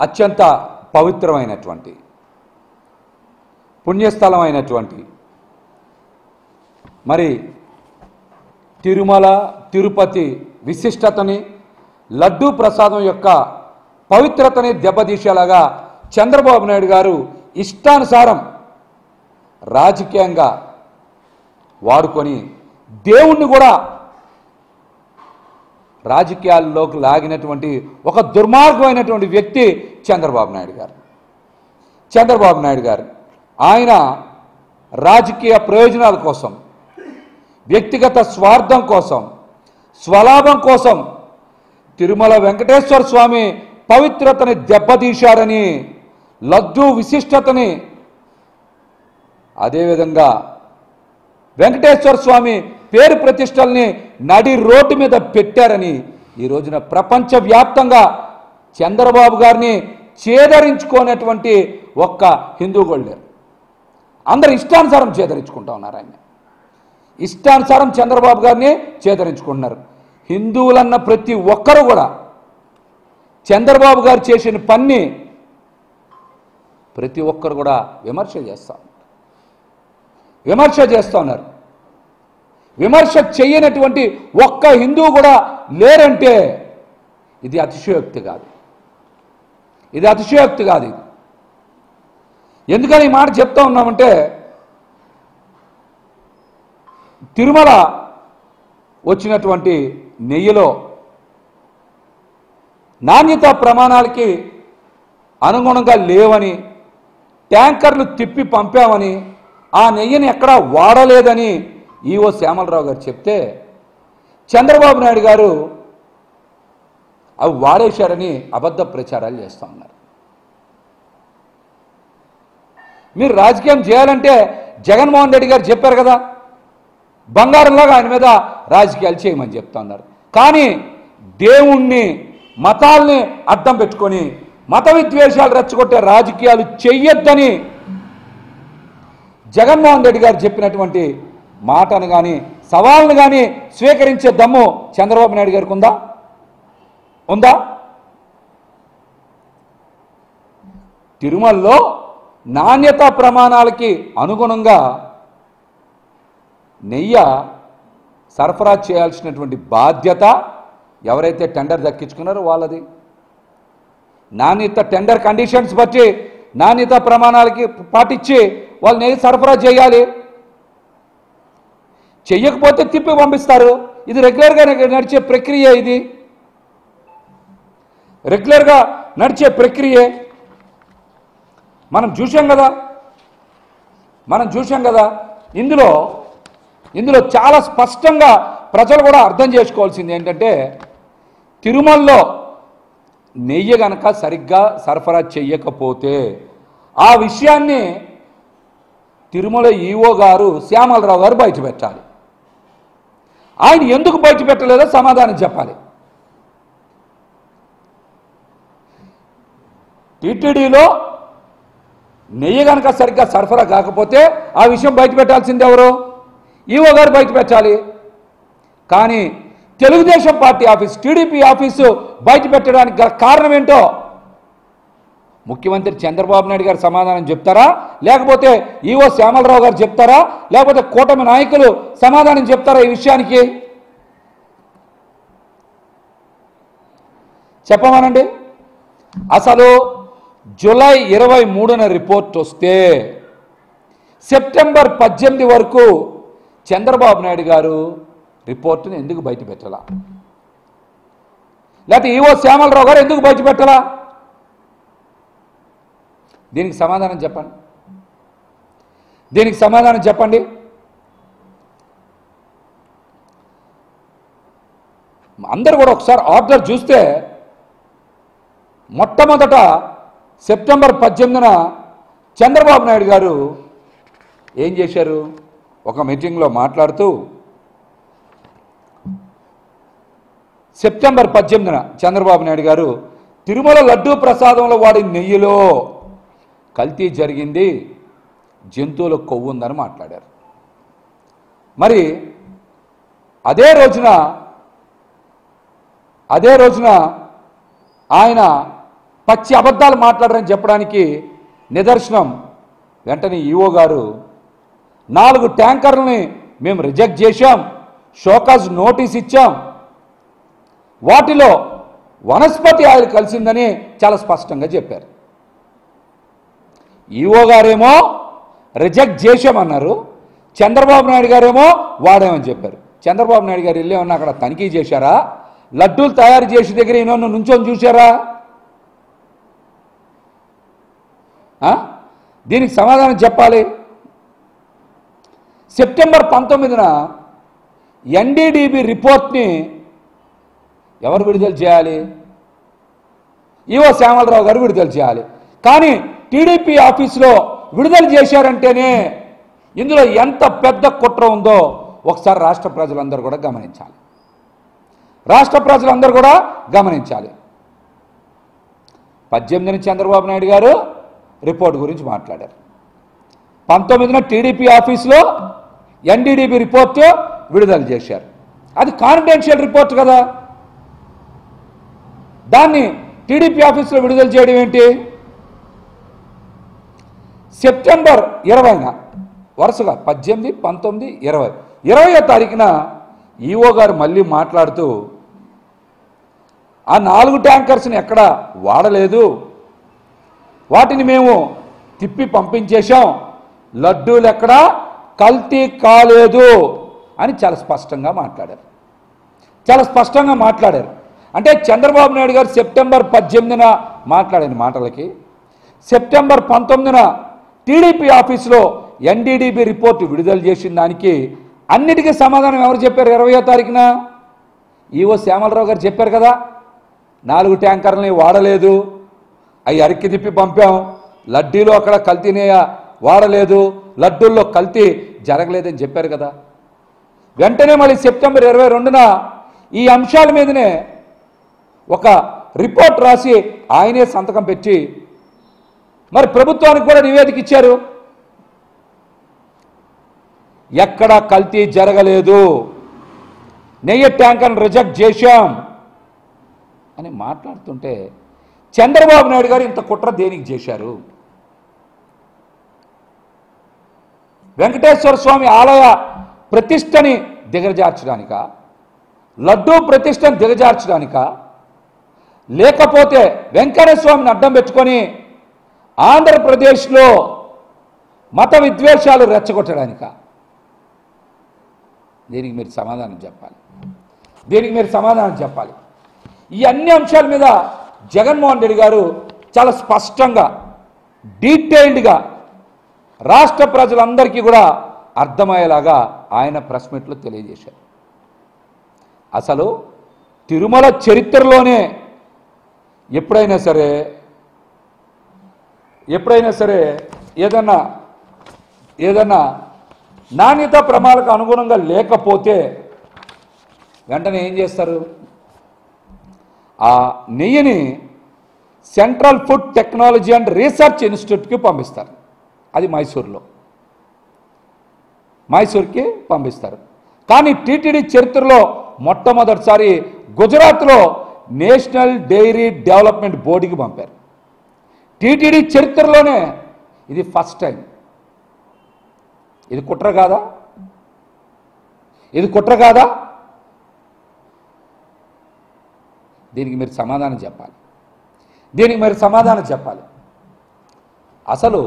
అత్యంత పవిత్రమైనటువంటి పుణ్యస్థలమైనటువంటి మరి తిరుమల తిరుపతి విశిష్టతని లడ్డూ ప్రసాదం యొక్క పవిత్రతని దెబ్బతీసేలాగా చంద్రబాబు నాయుడు గారు ఇష్టానుసారం రాజకీయంగా వాడుకొని దేవుణ్ణి కూడా రాజకీయాల్లోకి లాగినటువంటి ఒక దుర్మార్గమైనటువంటి వ్యక్తి చంద్రబాబు నాయుడు గారు ఆయన రాజకీయ ప్రయోజనాల కోసం వ్యక్తిగత స్వార్థం కోసం స్వలాభం కోసం తిరుమల వెంకటేశ్వర స్వామి పవిత్రతని దెబ్బతీశారని లడ్డూ విశిష్టతని అదేవిధంగా వెంకటేశ్వర స్వామి పేరు ప్రతిష్టల్ని నడి రోడ్డు మీద పెట్టారని ఈ రోజున ప్రపంచవ్యాప్తంగా చంద్రబాబు గారిని చేదరించుకోనటువంటి ఒక్క హిందూ కూడా లేరు. అందరు ఇష్టానుసారం చేదరించుకుంటా ఉన్నారు. ఆయన ఇష్టానుసారం చంద్రబాబు గారిని చేదరించుకుంటున్నారు. హిందువులన్న ప్రతి ఒక్కరు కూడా చంద్రబాబు గారు చేసిన పని ప్రతి ఒక్కరు కూడా విమర్శ చేస్తూ ఉన్నారు. విమర్శ చేయనటువంటి ఒక్క హిందువు కూడా లేరంటే ఇది అతిశయోక్తి కాదు. ఇది ఎందుకని ఈ మాట చెప్తా ఉన్నామంటే తిరుమల వచ్చినటువంటి నెయ్యిలో నాణ్యతా ప్రమాణాలకి అనుగుణంగా లేవని ట్యాంకర్లు తిప్పి పంపామని ఆ నెయ్యిని ఎక్కడా వాడలేదని ఈవో శ్యామలరావు గారు చెప్తే చంద్రబాబు నాయుడు గారు అవి వాడేశారని అబద్ధ ప్రచారాలు చేస్తూ ఉన్నారు. మీరు రాజకీయం చేయాలంటే జగన్మోహన్ రెడ్డి గారు చెప్పారు కదా, బంగారంలాగా ఆయన మీద రాజకీయాలు చేయమని చెప్తా ఉన్నారు. కానీ దేవుణ్ణి మతాల్ని అడ్డం పెట్టుకొని మత విద్వేషాలు రెచ్చగొట్టే రాజకీయాలు చెయ్యొద్దని జగన్మోహన్ రెడ్డి గారు చెప్పినటువంటి మాటను కానీ సవాల్ని కానీ స్వీకరించే దమ్ము చంద్రబాబు నాయుడు గారికి ఉందా? తిరుమలలో నాణ్యతా ప్రమాణాలకి అనుగుణంగా నెయ్యి సరఫరా చేయాల్సినటువంటి బాధ్యత ఎవరైతే టెండర్ దక్కించుకున్నారో వాళ్ళది. నాణ్యత టెండర్ కండిషన్స్ బట్టి నాణ్యత ప్రమాణాలకి పాటించి వాళ్ళు నెయ్యి సరఫరా చేయాలి. చెయ్యకపోతే తిప్పి పంపిస్తారు. ఇది రెగ్యులర్గా నడిచే ప్రక్రియ. ఇది రెగ్యులర్గా నడిచే ప్రక్రియే. మనం చూసాం కదా. ఇందులో చాలా స్పష్టంగా ప్రజలు కూడా అర్థం చేసుకోవాల్సింది ఏంటంటే తిరుమలలో నెయ్యి గనక సరిగ్గా సరఫరా చెయ్యకపోతే ఆ విషయాన్ని తిరుమల ఈవో గారు శ్యామలరావు గారు బయట పెట్టాలి. ఆయన ఎందుకు బయట పెట్టలేదో సమాధానం చెప్పాలి. టీటీడీలో నెయ్యి కనుక సరిగ్గా సరఫరా కాకపోతే ఆ విషయం బయట పెట్టాల్సింది ఎవరు? ఈవో గారు బయట పెట్టాలి. కానీ Telugu Desam party office, TDP office బయట పెట్టడానికి గల కారణం ఏంటో ముఖ్యమంత్రి చంద్రబాబు నాయుడు గారు సమాధానం చెప్తారా, లేకపోతే ఈవో శ్యామలరావు గారు చెప్తారా, లేకపోతే కూటమి నాయకులు సమాధానం చెప్తారా? ఈ విషయానికి చెప్పమనండి. అసలు జూలై 23న రిపోర్ట్ వస్తే సెప్టెంబర్ 18 వరకు చంద్రబాబు నాయుడు గారు రిపోర్టును ఎందుకు బయట పెట్టాలా? లేకపోతే ఈవో శ్యామలరావు గారు ఎందుకు బయట పెట్టాలా? దీనికి సమాధానం చెప్పండి. అందరూ కూడా ఒకసారి ఆర్డర్ చూస్తే మొట్టమొదట సెప్టెంబర్ 18న చంద్రబాబు నాయుడు గారు ఏం చేశారు? ఒక మీటింగ్లో మాట్లాడుతూ సెప్టెంబర్ 18న చంద్రబాబు నాయుడు గారు తిరుమల లడ్డూ ప్రసాదంలో వాడి నెయ్యిలో కల్తీ జరిగింది, జంతువుల కొవ్వు ఉందని మాట్లాడారు. మరి అదే రోజున ఆయన పచ్చి అబద్ధాలు మాట్లాడారని చెప్పడానికి నిదర్శనం వెంటనే ఈఓ గారు 4 ట్యాంకర్లని మేము రిజెక్ట్ చేశాం, షోకాజ్ నోటీస్ ఇచ్చాం, వాటిలో వనస్పతి ఆయిల్ కలిసిందని చాలా స్పష్టంగా చెప్పారు. ఈఓ గారేమో రిజెక్ట్ చేశామన్నారు, చంద్రబాబు నాయుడు గారేమో వాడామని చెప్పారు. చంద్రబాబు నాయుడు గారు వెళ్ళేమన్నా అక్కడ తనిఖీ చేశారా? లడ్డూలు తయారు చేసే దగ్గర ఈయన నుంచొని చూశారా? దీనికి సమాధానం చెప్పాలి. సెప్టెంబర్ 19న ఎన్డీడీబీ రిపోర్ట్ని ఎవరు విడుదల చేయాలి? ఈవో శ్యామలరావు గారు విడుదల చేయాలి. కానీ టీడీపీ ఆఫీసులో విడుదల చేశారంటేనే ఇందులో ఎంత పెద్ద కుట్ర ఉందో ఒకసారి రాష్ట్ర ప్రజలందరూ కూడా గమనించాలి. రాష్ట్ర ప్రజలందరూ కూడా గమనించాలి. 18న చంద్రబాబు నాయుడు గారు రిపోర్ట్ గురించి మాట్లాడారు. 19న టీడీపీ ఆఫీసులో ఎన్డీడీబీ రిపోర్టు విడుదల చేశారు. అది కాన్ఫిడెన్షియల్ రిపోర్ట్ కదా, దాన్ని టీడీపీ ఆఫీసులో విడుదల చేయడం ఏంటి? సెప్టెంబర్ 20న వరుసగా 18, 19, 20 20వ తారీఖున ఈఓ గారు మళ్ళీ మాట్లాడుతూ ఆ 4 ట్యాంకర్స్ని ఎక్కడ వాడలేదు, వాటిని మేము తిప్పి పంపించేశాం, లడ్డూలు ఎక్కడా కల్తీ కాలేదు అని చాలా స్పష్టంగా మాట్లాడారు. చాలా స్పష్టంగా మాట్లాడారు. అంటే చంద్రబాబు నాయుడు గారు సెప్టెంబర్ 18న మాట్లాడిన మాటలకి సెప్టెంబర్ 19న టీడీపీ ఆఫీసులో ఎన్డీడీబీ రిపోర్టు విడుదల చేసిన దానికి అన్నిటికీ సమాధానం ఎవరు చెప్పారు? 20వ తారీఖున ఈవో శ్యామలరావు గారు చెప్పారు కదా, 4 ట్యాంకర్లని వాడలేదు, అవి అరికి తిప్పి పంపాం, లడ్డూలు అక్కడ కల్తీనే వాడలేదు, లడ్డూల్లో కల్తీ జరగలేదని చెప్పారు కదా. వెంటనే మళ్ళీ సెప్టెంబర్ 22న ఈ అంశాల మీదనే ఒక రిపోర్ట్ రాసి ఆయనే సంతకం పెట్టి మరి ప్రభుత్వానికి కూడా నివేదిక ఇచ్చారు. ఎక్కడా కల్తీ జరగలేదు, నెయ్యి ట్యాంకర్ను రిజెక్ట్ చేశాం అని మాట్లాడుతుంటే చంద్రబాబు నాయుడు గారు ఇంత కుట్ర దేనికి చేశారు? వెంకటేశ్వర స్వామి ఆలయ ప్రతిష్టని దిగజార్చడానిక, లడ్డూ ప్రతిష్టని దిగజార్చడానిక, లేకపోతే వెంకటేశ్వర స్వామిని అడ్డం పెట్టుకొని ఆంధ్రప్రదేశ్లో మత విద్వేషాలు రెచ్చగొట్టడానిక? దీనికి మీరు సమాధానం చెప్పాలి. దీనికి మీరు సమాధానం చెప్పాలి. ఈ అన్ని అంశాల మీద జగన్మోహన్ రెడ్డి గారు చాలా స్పష్టంగా డీటెయిల్డ్గా రాష్ట్ర ప్రజలందరికీ కూడా అర్థమయ్యేలాగా ఆయన ప్రెస్ మీట్లో తెలియజేశారు. అసలు తిరుమల చరిత్రలోనే ఎప్పుడైనా సరే ఏదన్నా నాణ్యత ప్రమాణాలకు అనుగుణంగా లేకపోతే వెంటనే ఏం చేస్తారు? ఆ నెయ్యిని central food technology and research ఇన్స్టిట్యూట్కి పంపిస్తారు. అది మైసూర్కి పంపిస్తారు. కానీ టీటీడీ చరిత్రలో మొట్టమొదటిసారి గుజరాత్లో నేషనల్ డైరీ డెవలప్మెంట్ బోర్డుకి పంపారు. టీటీడీ చరిత్రలోనే ఇది ఫస్ట్ టైం. ఇది కుట్ర కాదా? ఇది కుట్ర కాదా? దీనికి మీరు సమాధానం చెప్పాలి. దీనికి మీరు సమాధానం చెప్పాలి. అసలు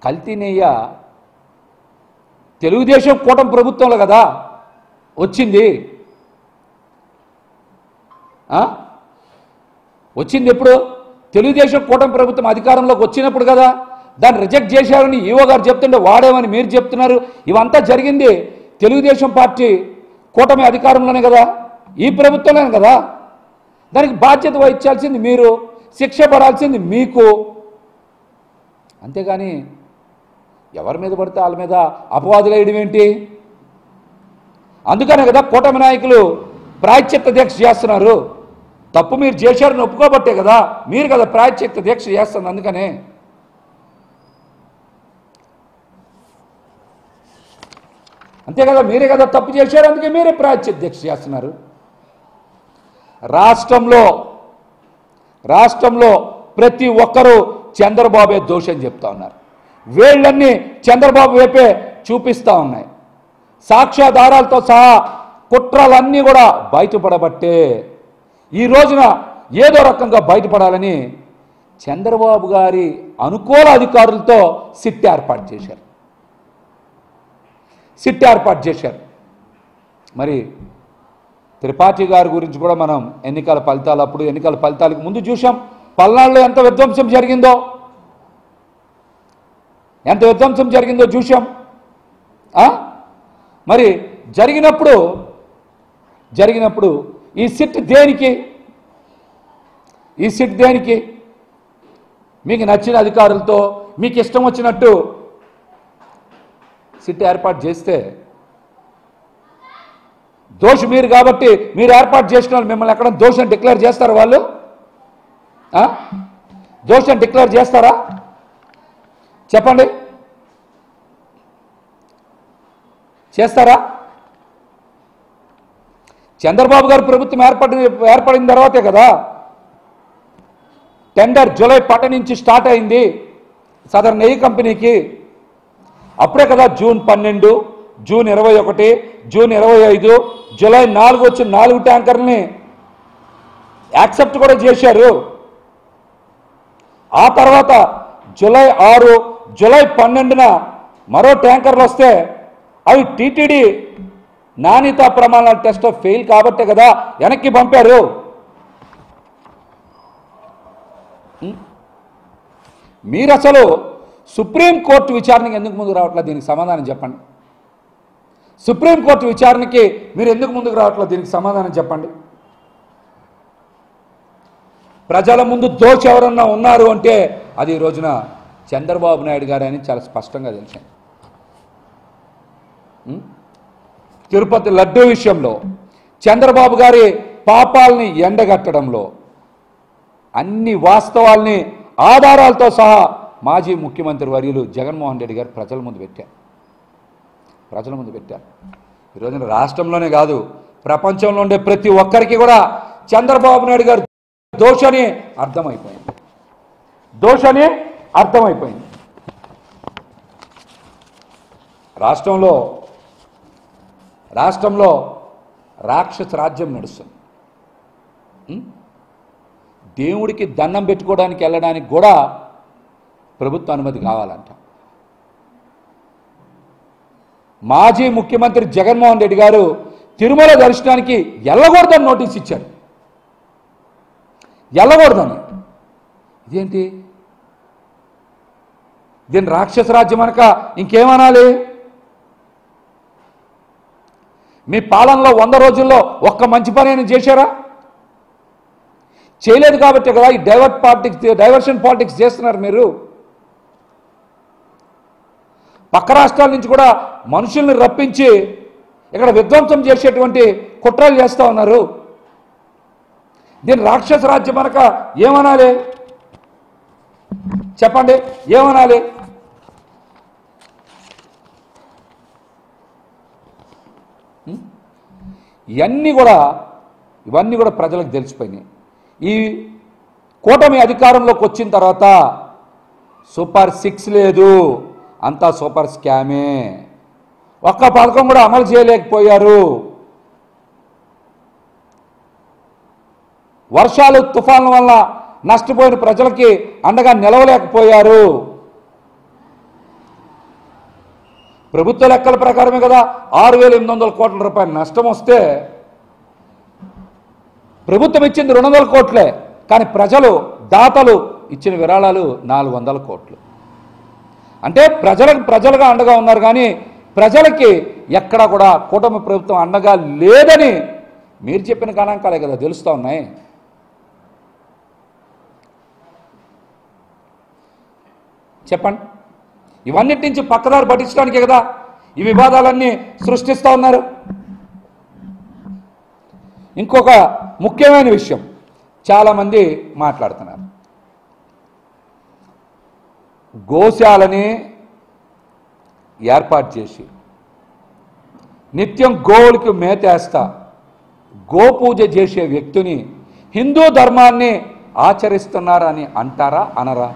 కల్తీ నెయ్య తెలుగుదేశం కూటమి ప్రభుత్వంలో కదా వచ్చింది. వచ్చింది ఎప్పుడు? తెలుగుదేశం కూటమి ప్రభుత్వం అధికారంలోకి వచ్చినప్పుడు కదా. దాన్ని రిజెక్ట్ చేశారని ఈవో గారు చెప్తుంటే వాడేమని మీరు చెప్తున్నారు. ఇవంతా జరిగింది తెలుగుదేశం పార్టీ కూటమి అధికారంలోనే కదా, ఈ ప్రభుత్వంలోనే కదా. దానికి బాధ్యత వహించాల్సింది మీరు, శిక్ష పడాల్సింది మీకు. అంతేగాని ఎవరి మీద పడితే వాళ్ళ మీద అపవాదులు వేయడం ఏంటి? అందుకనే కదా కూటమి నాయకులు ప్రాయశ్చిత్త దీక్ష చేస్తున్నారు. తప్పు మీరు చేశారని ఒప్పుకోబట్టే కదా మీరు కదా ప్రాయశ్చిత్త దీక్ష చేస్తుంది. అందుకనే అంతే కదా, మీరే కదా తప్పు చేశారు, అందుకే మీరే ప్రాయశ్చిత్త దీక్ష చేస్తున్నారు. రాష్ట్రంలో ప్రతి ఒక్కరూ చంద్రబాబే దోషం చెప్తా ఉన్నారు. వేళ్ళన్నీ చంద్రబాబు వైపే చూపిస్తూ ఉన్నాయి. సాక్ష్యాధారాలతో సహా కుట్రలన్నీ కూడా బయటపడబట్టే ఈ రోజున ఏదో రకంగా బయటపడాలని చంద్రబాబు గారి అనుకూల అధికారులతో సిట్ ఏర్పాటు చేశారు. మరి త్రిపాఠి గారి గురించి కూడా మనం ఎన్నికల ఫలితాలకు ముందు చూసాం. పల్నాడులో ఎంత విధ్వంసం జరిగిందో చూసాం. మరి జరిగినప్పుడు ఈ సిట్ దేనికి? మీకు నచ్చిన అధికారులతో మీకు ఇష్టం వచ్చినట్టు సిట్ ఏర్పాటు చేస్తే దోషి మీరు కాబట్టి మీరు ఏర్పాటు చేసిన వాళ్ళు మిమ్మల్ని ఎక్కడ దోషం డిక్లేర్ చేస్తారా? వాళ్ళు దోషం డిక్లేర్ చేస్తారా? చెప్పండి, చేస్తారా? చంద్రబాబు గారు ప్రభుత్వం ఏర్పడిన తర్వాతే కదా టెండర్ జూలై 10 నుంచి స్టార్ట్ అయింది సదర్ నెయ్యి కంపెనీకి. అప్పుడే కదా జూన్ 12, జూన్ 21, జూన్ 25, జూలై 4 వచ్చి 4 ట్యాంకర్ని యాక్సెప్ట్ కూడా చేశారు. ఆ తర్వాత జూలై 6, జూలై 12న మరో ట్యాంకర్లు వస్తే అవి టీటీడీ నాణ్యతా ప్రమాణాల టెస్ట్ ఫెయిల్ కాబట్టే కదా వెనక్కి పంపారు. మీరు అసలు సుప్రీంకోర్టు విచారణకి ఎందుకు ముందుకు రావట్లేదు? దీనికి సమాధానం చెప్పండి. సుప్రీంకోర్టు విచారణకి మీరు ఎందుకు ముందుకు రావట్లేదు? దీనికి సమాధానం చెప్పండి. ప్రజల ముందు దోషి ఎవరన్నా ఉన్నారు అంటే అది ఈ రోజున చంద్రబాబు నాయుడు గారు అని చాలా స్పష్టంగా తెలిసింది. తిరుపతి లడ్డూ విషయంలో చంద్రబాబు గారి పాపాలని ఎండగట్టడంలో అన్ని వాస్తవాల్ని ఆధారాలతో సహా మాజీ ముఖ్యమంత్రి వర్యులు జగన్మోహన్ రెడ్డి గారు ప్రజల ముందు పెట్టారు. ఈ రోజున రాష్ట్రంలోనే కాదు ప్రపంచంలో ఉండే ప్రతి ఒక్కరికి కూడా చంద్రబాబు నాయుడు గారు దోషని అర్థమైపోయింది. రాష్ట్రంలో రాక్షస రాజ్యం నడుస్తుంది. దేవుడికి దండం పెట్టుకోవడానికి వెళ్ళడానికి కూడా ప్రభుత్వ అనుమతి కావాలంట. మాజీ ముఖ్యమంత్రి జగన్మోహన్ రెడ్డి గారు తిరుమల దర్శనానికి వెళ్ళకూడదని నోటీస్ ఇచ్చారు. వెళ్ళకూడదని. ఇదేంటి? దీని రాక్షస రాజ్యం అనక ఇంకేమనాలి? మీ పాలనలో 100 రోజుల్లో ఒక్క మంచి పని అయినా చేశారా? చేయలేదు కాబట్టి కదా ఈ డైవర్షన్ పాలిటిక్స్ చేస్తున్నారు మీరు. పక్క రాష్ట్రాల నుంచి కూడా మనుషుల్ని రప్పించి ఇక్కడ విధ్వంసం చేసేటువంటి కుట్రలు చేస్తూ ఉన్నారు. దీని రాక్షస రాజ్యం అనక ఏమనాలి? చెప్పండి, ఏమనాలి? ఇవన్నీ కూడా ప్రజలకు తెలిసిపోయినాయి. ఈ కూటమి అధికారంలోకి వచ్చిన తర్వాత సూపర్ 6 లేదు, అంతా సూపర్ స్కామే. ఒక్క పథకం కూడా అమలు చేయలేకపోయారు. వర్షాలు తుఫాన్ల వల్ల నష్టపోయిన ప్రజలకి అండగా నిలవలేకపోయారు. ప్రభుత్వ లెక్కల ప్రకారమే కదా 6,800 కోట్ల రూపాయలు నష్టం వస్తే ప్రభుత్వం ఇచ్చింది 200 కోట్లే, కానీ దాతలు ఇచ్చిన విరాళాలు 400 కోట్లు. అంటే ప్రజలుగా అండగా ఉన్నారు, కానీ ప్రజలకి ఎక్కడా కూడా కూటమి ప్రభుత్వం అండగా లేదని మీరు చెప్పిన గణాంకాలే కదా తెలుస్తూ ఉన్నాయి. చెప్పండి, ఇవన్నిటి నుంచి పక్కదారి పట్టించడానికే కదా ఈ వివాదాలన్నీ సృష్టిస్తూ ఉన్నారు. ఇంకొక ముఖ్యమైన విషయం చాలామంది మాట్లాడుతున్నారు. గోశాలని ఏర్పాటు చేసి నిత్యం గోవులకి మేతేస్తా గోపూజ చేసే వ్యక్తిని హిందూ ధర్మాన్ని ఆచరిస్తున్నారని అంటారా అనరా?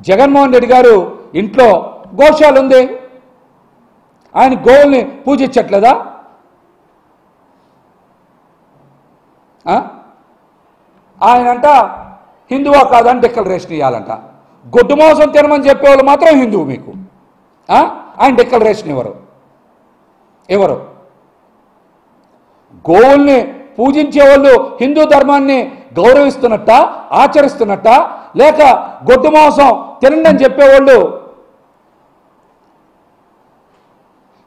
జగన్మోహన్ రెడ్డి గారు ఇంట్లో గోశాల ఉంది, ఆయన గోవుల్ని పూజించట్లేదా? ఆయనంట హిందువా కాదని డిక్లరేషన్ ఇవ్వాలంట. గొడ్డు మాంసం తినమని చెప్పేవాళ్ళు మాత్రం హిందువు మీకు, ఆయన డిక్లరేషన్ ఎవరు? గోవుల్ని పూజించే వాళ్ళు హిందూ ధర్మాన్ని గౌరవిస్తున్నట్ట, ఆచరిస్తున్నట్ట, లేక గొడ్డు మాంసం తినండి అని చెప్పేవాళ్ళు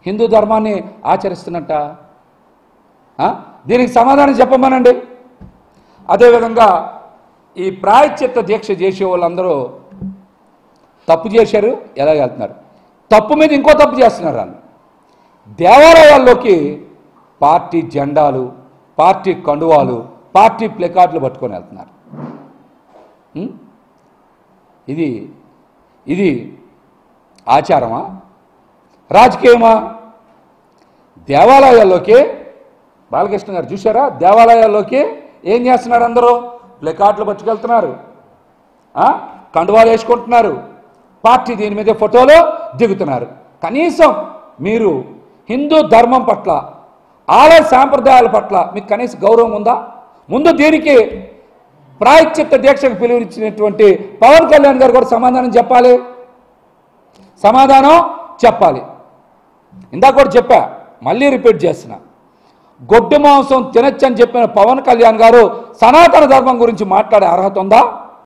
హిందూ ధర్మాన్ని ఆచరిస్తున్నట్ట? దీనికి సమాధానం చెప్పమనండి. అదేవిధంగా ఈ ప్రాయశ్చిత్త దీక్ష చేసే వాళ్ళందరూ తప్పు చేశారు, ఎలా వెళ్తున్నారు? తప్పు మీద ఇంకో తప్పు చేస్తున్నారు. వాళ్ళు దేవాలయాల్లోకి పార్టీ జెండాలు, పార్టీ కండువాలు, పార్టీ ప్లెకార్డులు పట్టుకొని వెళ్తున్నారు. ఇది ఆచారమా, రాజకీయమా? దేవాలయాల్లోకి బాలకృష్ణ గారు చూసారా? దేవాలయాల్లోకి ఏం చేస్తున్నారు? అందరూ ప్లెకార్డులు పట్టుకెళ్తున్నారు, కండువాలు వేసుకుంటున్నారు, పార్టీ దీని మీద ఫోటోలు దిగుతున్నారు. కనీసం మీరు హిందూ ధర్మం పట్ల, ఆలయ సాంప్రదాయాల పట్ల మీకు కనీస గౌరవం ఉందా? ముందు దీనికి ప్రాయశ్చిత్త దీక్షకు పిలువనిచ్చినటువంటి పవన్ కళ్యాణ్ గారు కూడా సమాధానం చెప్పాలి. ఇందాక కూడా చెప్పా, మళ్ళీ రిపీట్ చేస్తున్నా. గొడ్డు మాంసం తినచ్చని చెప్పిన పవన్ కళ్యాణ్ గారు సనాతన ధర్మం గురించి మాట్లాడే అర్హత ఉందా?